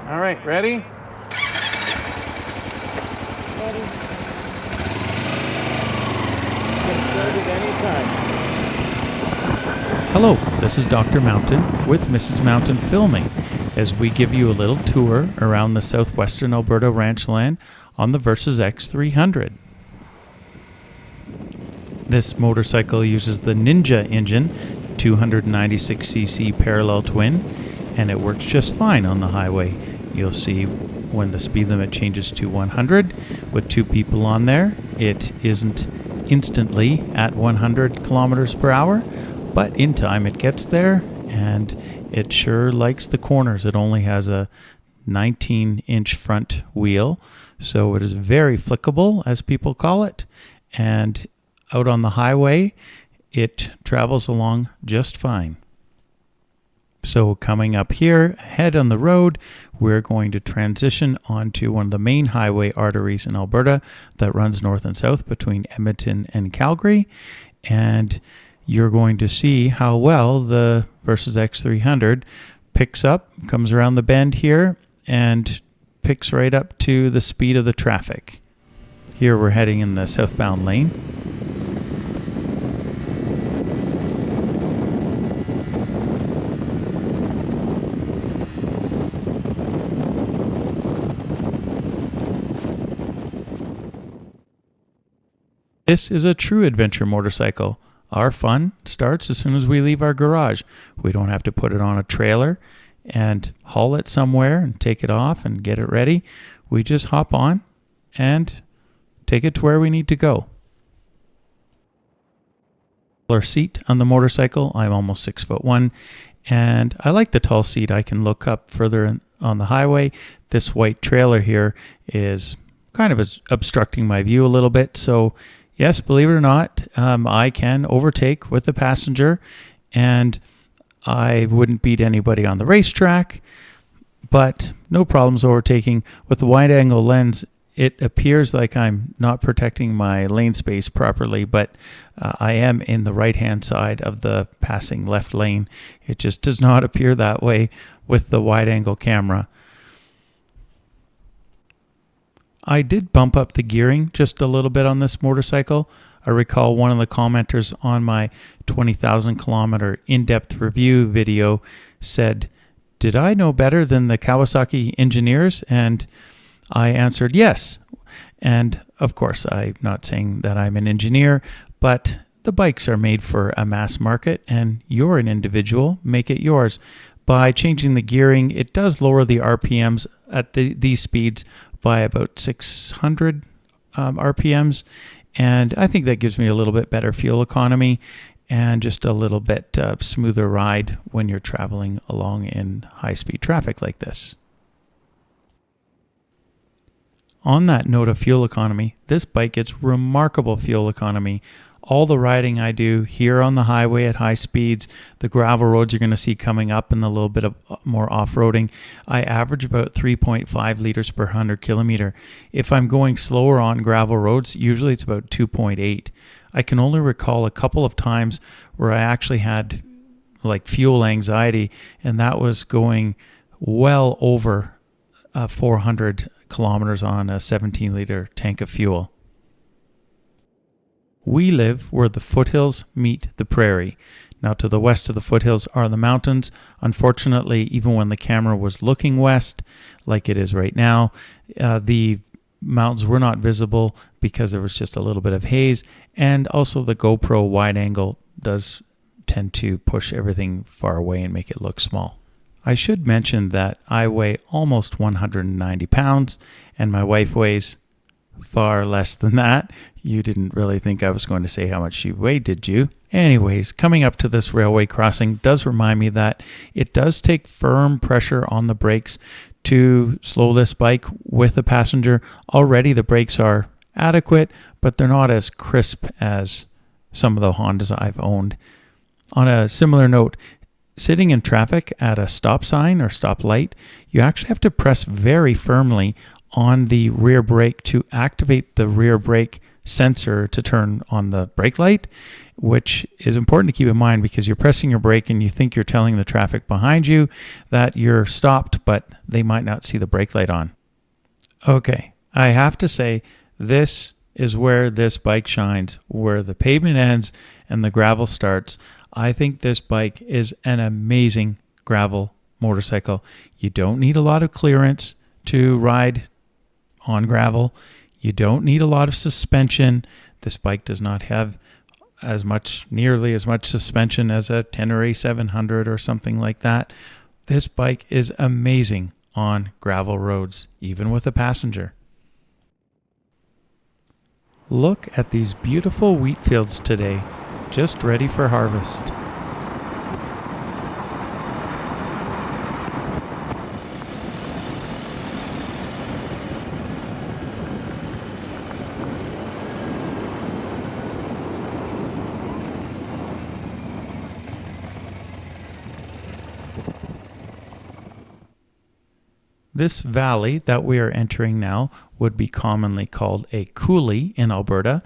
All right, ready? Ready. Get started anytime. Hello, this is Dr. Mountain with Mrs. Mountain Filming as we give you a little tour around the southwestern Alberta Ranchland on the Versys-X 300. This motorcycle uses the Ninja engine, 296cc parallel twin, and it works just fine on the highway. You'll see when the speed limit changes to 100 with two people on there, it isn't instantly at 100 kilometers per hour, but in time it gets there, and it sure likes the corners. It only has a 19-inch front wheel, so it is very flickable, as people call it, and out on the highway, it travels along just fine. So coming up here, ahead on the road, we're going to transition onto one of the main highway arteries in Alberta that runs north and south between Edmonton and Calgary. And you're going to see how well the Versys-X 300 picks up, comes around the bend here, and picks right up to the speed of the traffic. Here we're heading in the southbound lane. This is a true adventure motorcycle. Our fun starts as soon as we leave our garage. We don't have to put it on a trailer and haul it somewhere and take it off and get it ready. We just hop on and take it to where we need to go. Our seat on the motorcycle, I'm almost 6'1", and I like the tall seat. I can look up further on the highway. This white trailer here is kind of obstructing my view a little bit, so yes, believe it or not, I can overtake with a passenger, and I wouldn't beat anybody on the racetrack, but no problems overtaking. With the wide-angle lens, it appears like I'm not protecting my lane space properly, but I am in the right-hand side of the passing left lane. It just does not appear that way with the wide-angle camera. I did bump up the gearing just a little bit on this motorcycle. I recall one of the commenters on my 20,000 kilometer in-depth review video said, "Did I know better than the Kawasaki engineers?" And I answered yes. And of course, I'm not saying that I'm an engineer, but the bikes are made for a mass market, and you're an individual. Make it yours. By changing the gearing, it does lower the RPMs at these speeds by about 600 RPMs, and I think that gives me a little bit better fuel economy and just a little bit smoother ride when you're traveling along in high-speed traffic like this. On that note of fuel economy, this bike gets remarkable fuel economy. All the riding I do here on the highway at high speeds, the gravel roads you're going to see coming up, and a little bit of more off-roading, I average about 3.5 liters per 100 kilometer. If I'm going slower on gravel roads, usually it's about 2.8. I can only recall a couple of times where I actually had like fuel anxiety, and that was going well over 400 kilometers on a 17-liter tank of fuel. We live where the foothills meet the prairie. Now, to the west of the foothills are the mountains. Unfortunately, even when the camera was looking west, like it is right now, the mountains were not visible because there was just a little bit of haze, and also the GoPro wide angle does tend to push everything far away and make it look small. I should mention that I weigh almost 190 pounds, and my wife weighs far less than that. You didn't really think I was going to say how much she weighed, did you? Anyways, coming up to this railway crossing does remind me that it does take firm pressure on the brakes to slow this bike with a passenger. Already the brakes are adequate, but they're not as crisp as some of the Hondas I've owned. On a similar note, sitting in traffic at a stop sign or stop light, you actually have to press very firmly on the rear brake to activate the rear brake sensor to turn on the brake light, which is important to keep in mind because you're pressing your brake and you think you're telling the traffic behind you that you're stopped, but they might not see the brake light on. Okay, I have to say this is where this bike shines, where the pavement ends and the gravel starts. I think this bike is an amazing gravel motorcycle. You don't need a lot of clearance to ride on gravel. You don't need a lot of suspension. This bike does not have nearly as much suspension as a Tenere 700 or something like that. This bike is amazing on gravel roads, even with a passenger. Look at these beautiful wheat fields today, just ready for harvest. This valley that we are entering now would be commonly called a coulee in Alberta.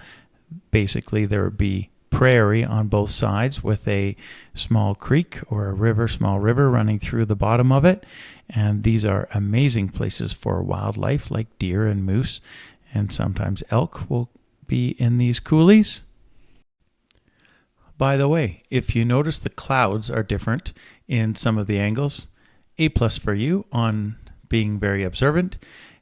Basically, there would be prairie on both sides with a small creek or a river, small river running through the bottom of it. And these are amazing places for wildlife like deer and moose, and sometimes elk will be in these coulees. By the way, if you notice the clouds are different in some of the angles, A+ for you on being very observant.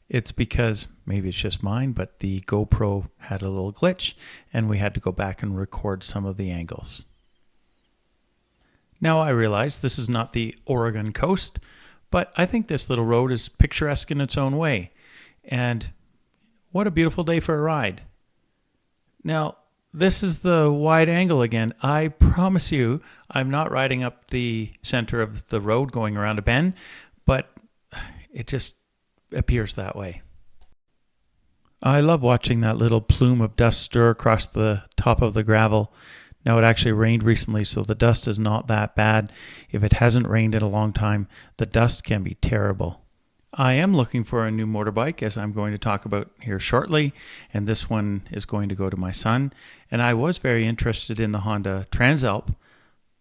It's because, maybe it's just mine, but the GoPro had a little glitch and we had to go back and record some of the angles. Now I realize this is not the Oregon coast, but I think this little road is picturesque in its own way. And what a beautiful day for a ride. Now, this is the wide angle again. I promise you, I'm not riding up the center of the road going around a bend, but it just appears that way. I love watching that little plume of dust stir across the top of the gravel. Now, it actually rained recently, so the dust is not that bad. If it hasn't rained in a long time, the dust can be terrible. I am looking for a new motorbike, as I'm going to talk about here shortly, and this one is going to go to my son. And I was very interested in the Honda TransAlp,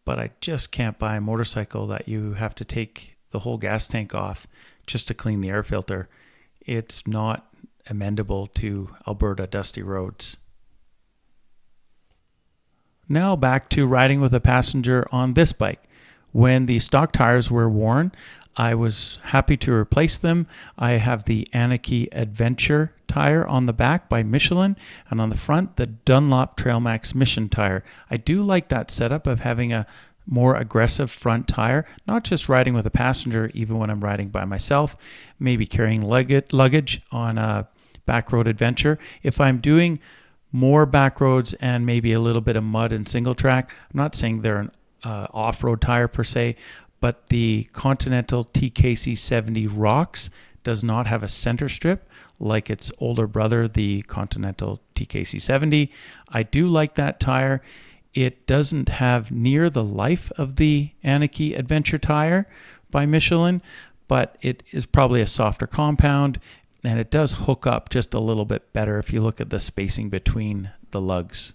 but I just can't buy a motorcycle that you have to take the whole gas tank off just to clean the air filter. It's not amendable to Alberta dusty roads. Now back to riding with a passenger on this bike. When the stock tires were worn, I was happy to replace them. I have the Anarchy Adventure tire on the back by Michelin, and on the front, the Dunlop Trailmax Mission tire. I do like that setup of having a more aggressive front tire, not just riding with a passenger, even when I'm riding by myself, maybe carrying luggage on a back road adventure. If I'm doing more back roads and maybe a little bit of mud and single track, I'm not saying they're an off-road tire per se, but the Continental TKC70 Rocks does not have a center strip like its older brother, the Continental TKC70. I do like that tire. It doesn't have near the life of the Anarchy Adventure tire by Michelin, but it is probably a softer compound, and it does hook up just a little bit better if you look at the spacing between the lugs.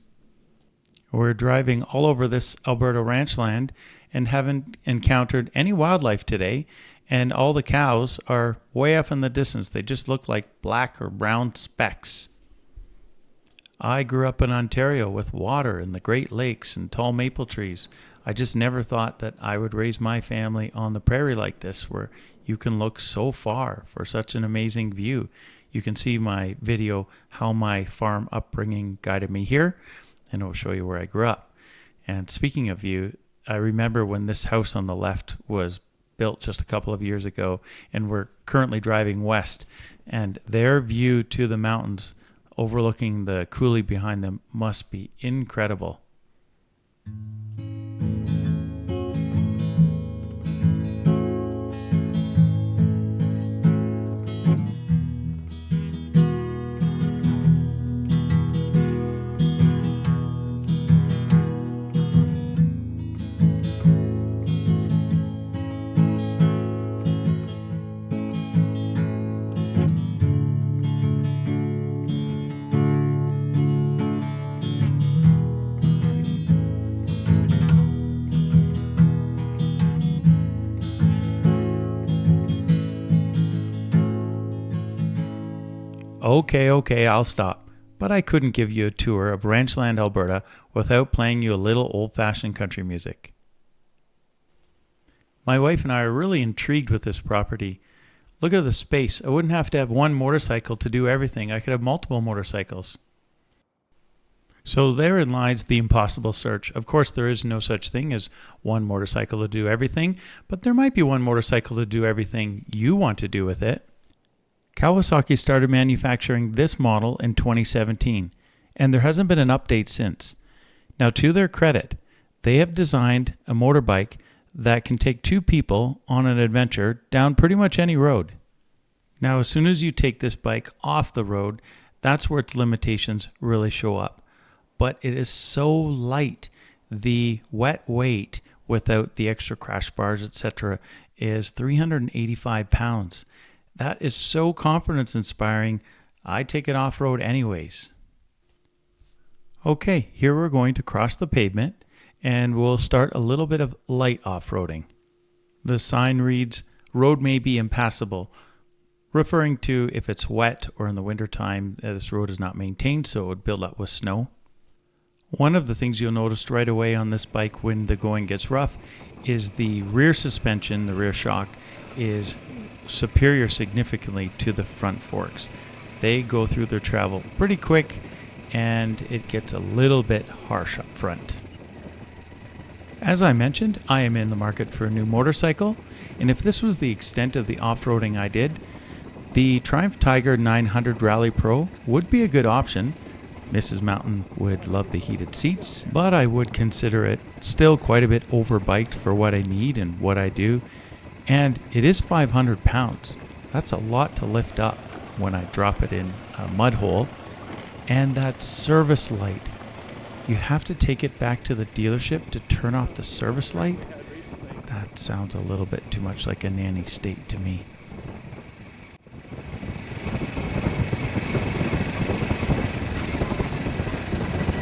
We're driving all over this Alberta Ranchland and haven't encountered any wildlife today, and all the cows are way off in the distance. They just look like black or brown specks. I grew up in Ontario with water and the Great Lakes and tall maple trees. I just never thought that I would raise my family on the prairie like this, where you can look so far for such an amazing view. You can see my video, how my farm upbringing guided me here, and it will show you where I grew up. And speaking of view, I remember when this house on the left was built just a couple of years ago, and we're currently driving west, and their view to the mountains overlooking the coulee behind them must be incredible. Okay, I'll stop. But I couldn't give you a tour of Ranchland, Alberta without playing you a little old-fashioned country music. My wife and I are really intrigued with this property. Look at the space. I wouldn't have to have one motorcycle to do everything. I could have multiple motorcycles. So therein lies the impossible search. Of course, there is no such thing as one motorcycle to do everything, but there might be one motorcycle to do everything you want to do with it. Kawasaki started manufacturing this model in 2017, and there hasn't been an update since. Now, to their credit, they have designed a motorbike that can take two people on an adventure down pretty much any road. Now, as soon as you take this bike off the road, that's where its limitations really show up. But it is so light. The wet weight, without the extra crash bars, etc., is 385 pounds. That is so confidence inspiring. I take it off-road anyways. Okay, here we're going to cross the pavement and we'll start a little bit of light off-roading. The sign reads, "Road may be impassable," referring to if it's wet or in the wintertime, this road is not maintained, so it would build up with snow. One of the things you'll notice right away on this bike when the going gets rough is the rear suspension, the rear shock, is superior significantly to the front forks. They go through their travel pretty quick and it gets a little bit harsh up front. As I mentioned, I am in the market for a new motorcycle, and if this was the extent of the off-roading I did, the Triumph Tiger 900 Rally Pro would be a good option. Mrs. Mountain would love the heated seats, but I would consider it still quite a bit overbiked for what I need and what I do. And it is 500 pounds. That's a lot to lift up when I drop it in a mud hole. And that service light, you have to take it back to the dealership to turn off the service light. That sounds a little bit too much like a nanny state to me.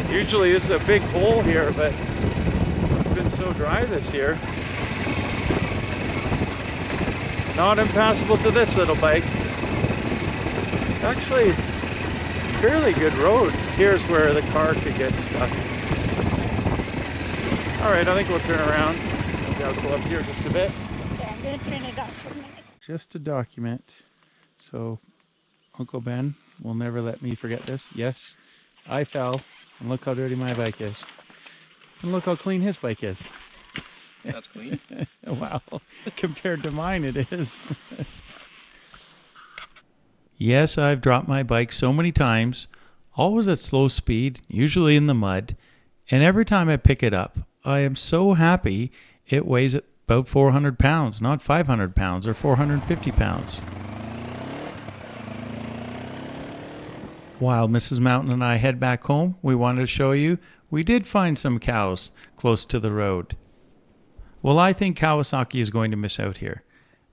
Usually this is a big hole here, but it's been so dry this year. Not impassable to this little bike. Actually, fairly good road. Here's where the car could get stuck. Alright, I think we'll turn around. Maybe I'll go up here just a bit. Yeah, I'm going to turn it off for a minute. Just to document. So, Uncle Ben will never let me forget this. Yes, I fell. And look how dirty my bike is. And look how clean his bike is. That's clean. Wow. Compared to mine, it is. Yes, I've dropped my bike so many times, always at slow speed, usually in the mud, and every time I pick it up, I am so happy it weighs about 400 pounds, not 500 pounds or 450 pounds. While Mrs. Mountain and I head back home, we wanted to show you we did find some cows close to the road. Well, I think Kawasaki is going to miss out here.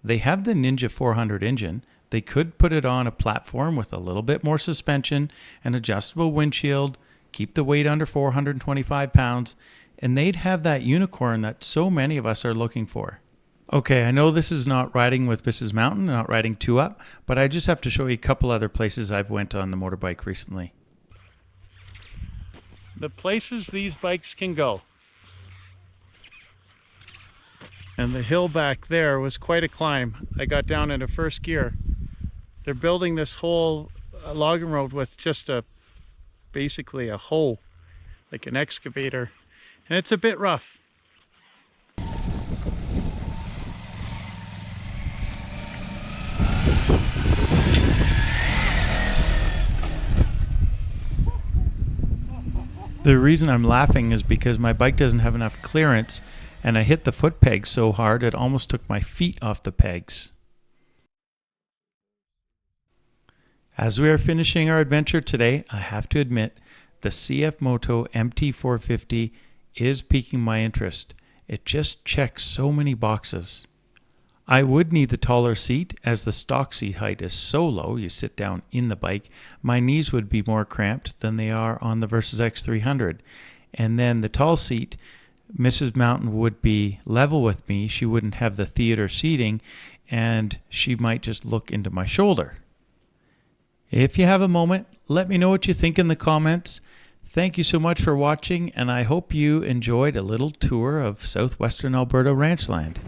They have the Ninja 400 engine. They could put it on a platform with a little bit more suspension, an adjustable windshield, keep the weight under 425 pounds, and they'd have that unicorn that so many of us are looking for. Okay, I know this is not riding with Mrs. Mountain, not riding two up, but I just have to show you a couple other places I've went on the motorbike recently. The places these bikes can go. And the hill back there was quite a climb. I got down into first gear. They're building this whole logging road with just basically a hoe, like an excavator. And it's a bit rough. The reason I'm laughing is because my bike doesn't have enough clearance and I hit the foot pegs so hard it almost took my feet off the pegs. As we are finishing our adventure today, I have to admit the CF Moto MT 450 is piquing my interest. It just checks so many boxes. I would need the taller seat as the stock seat height is so low, you sit down in the bike, my knees would be more cramped than they are on the Versys-X 300. And then the tall seat, Mrs. Mountain would be level with me, she wouldn't have the theater seating, and she might just look into my shoulder. If you have a moment, let me know what you think in the comments. Thank you so much for watching, and I hope you enjoyed a little tour of southwestern Alberta Ranchland.